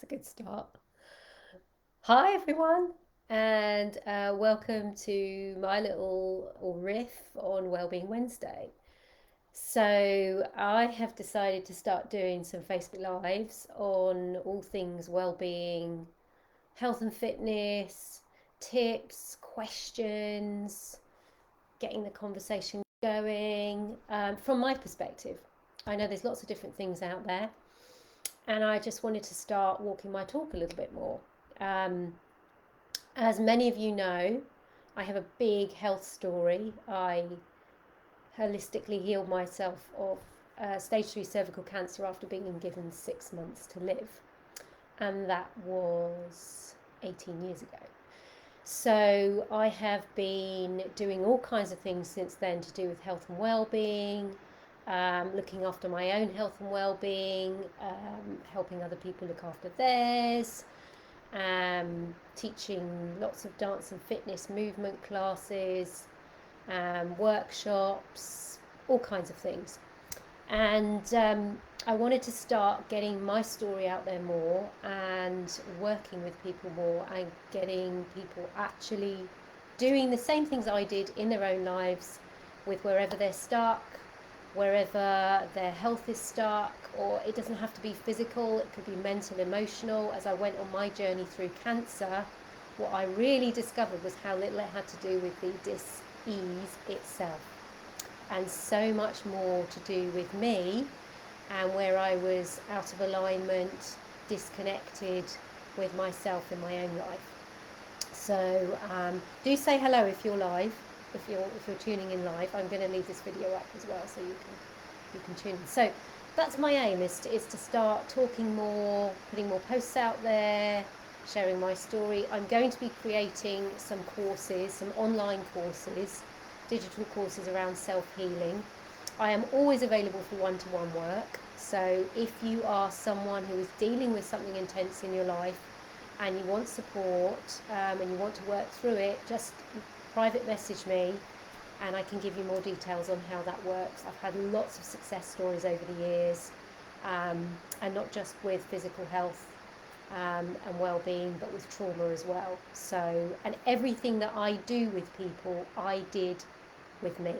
a good start. Hi, everyone, and welcome to my little riff on Wellbeing Wednesday. So, I have decided to start doing some Facebook Lives on all things well-being, health and fitness, tips, questions, getting the conversation going from my perspective. I know there's lots of different things out there, and I just wanted to start walking my talk a little bit more. Um, as many of you know, I have a big health story. I holistically healed myself of stage 3 cervical cancer after being given 6 months to live, and that was 18 years ago. So I have been doing all kinds of things since then to do with health and well-being, looking after my own health and well-being, helping other people look after theirs, teaching lots of dance and fitness movement classes, workshops, all kinds of things. And I wanted to start getting my story out there more and working with people more and getting people actually doing the same things I did in their own lives with wherever they're stuck, wherever their health is stuck, or it doesn't have to be physical, it could be mental, emotional. As I went on my journey through cancer, what I really discovered was how little it had to do with the dis-ease itself, and so much more to do with me and where I was out of alignment, disconnected with myself in my own life. So do say hello if you're live, if you're tuning in live. I'm going to leave this video up as well, so you can tune in. So that's my aim, is to start talking more, putting more posts out there, sharing my story. I'm going to be creating some courses, some online courses, digital courses around self-healing. I am always available for one-to-one work. So if you are someone who is dealing with something intense in your life and you want support, and you want to work through it, just private message me and I can give you more details on how that works. I've had lots of success stories over the years, and not just with physical health and well-being, but with trauma as well. So, and everything that I do with people, I did with me.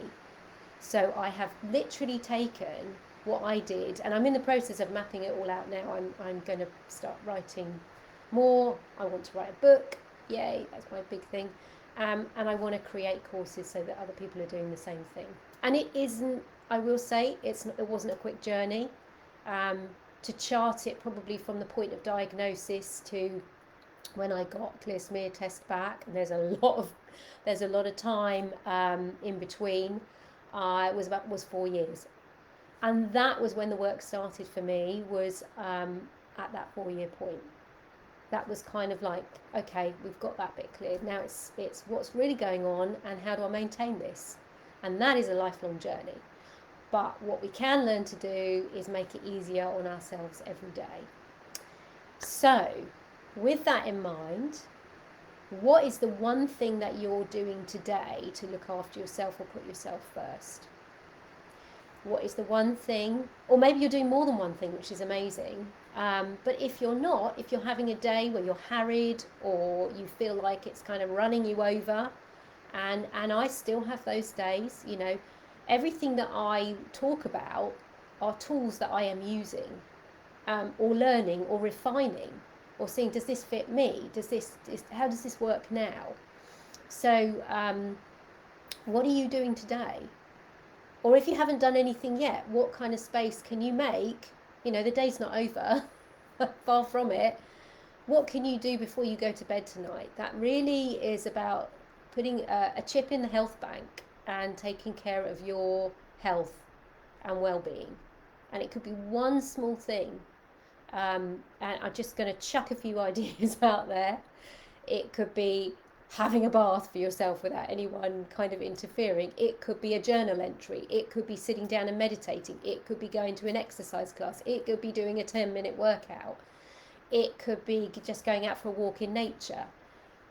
So I have literally taken what I did, and I'm in the process of mapping it all out now. I'm going to start writing more. I want to write a book. Yay, that's my big thing. And I want to create courses so that other people are doing the same thing. And it isn't, I will say, it wasn't a quick journey. To chart it probably from the point of diagnosis to when I got clear smear test back, and there's a lot of time in between. Was 4 years, and that was when the work started for me. Was at that 4 year point. That was kind of like, okay, we've got that bit cleared. Now it's what's really going on and how do I maintain this, and that is a lifelong journey. But what we can learn to do is make it easier on ourselves every day. So, with that in mind, what is the one thing that you're doing today to look after yourself or put yourself first? What is the one thing, or maybe you're doing more than one thing, which is amazing. But if you're not, if you're having a day where you're harried or you feel like it's kind of running you over, and I still have those days, everything that I talk about are tools that I am using, or learning or refining or seeing, does this fit me? How does this work now? So what are you doing today? Or if you haven't done anything yet, what kind of space can you make? The day's not over, far from it. What can you do before you go to bed tonight? That really is about putting a chip in the health bank and taking care of your health and well-being. And it could be one small thing. And I'm just going to chuck a few ideas out there. It could be having a bath for yourself without anyone kind of interfering. It could be a journal entry. It could be sitting down and meditating. It could be going to an exercise class. It could be doing a 10-minute workout. It could be just going out for a walk in nature.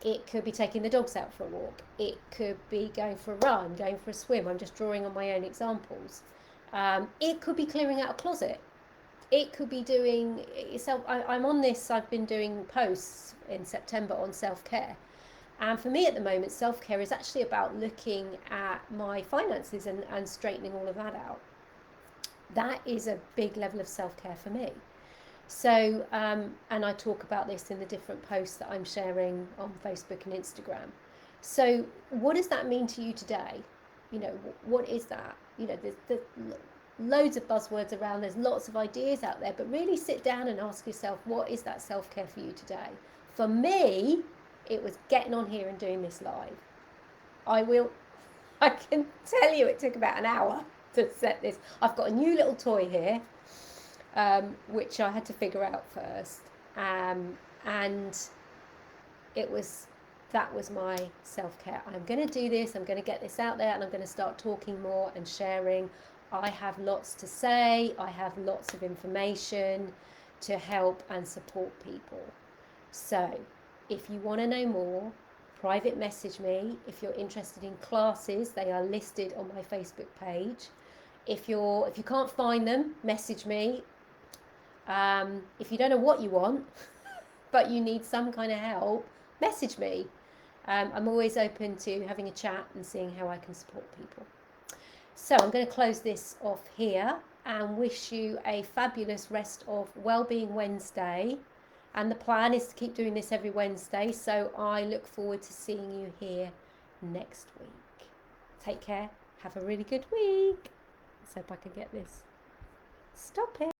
It could be taking the dogs out for a walk. It could be going for a run, going for a swim. I'm just drawing on my own examples. It could be clearing out a closet. it could be doing self. I'm on this. I've been doing posts in September on self-care. And for me at the moment, self-care is actually about looking at my finances and straightening all of that out. That is a big level of self-care for me. So, and I talk about this in the different posts that I'm sharing on Facebook and Instagram. So, what does that mean to you today? You know, what is that? You know, there's loads of buzzwords around, there's lots of ideas out there, but really sit down and ask yourself, what is that self-care for you today? For me, it was getting on here and doing this live. I can tell you it took about an hour to set this. I've got a new little toy here, which I had to figure out first, and that was my self-care. I'm going to do this, I'm going to get this out there, and I'm going to start talking more and sharing. I have lots to say, I have lots of information to help and support people. So if you want to know more, private message me. If you're interested in classes, they are listed on my Facebook page. If you can't find them, message me. If you don't know what you want, but you need some kind of help, message me. I'm always open to having a chat and seeing how I can support people. So I'm going to close this off here and wish you a fabulous rest of Wellbeing Wednesday. And the plan is to keep doing this every Wednesday. So I look forward to seeing you here next week. Take care. Have a really good week. Let's hope I can get this. Stop it.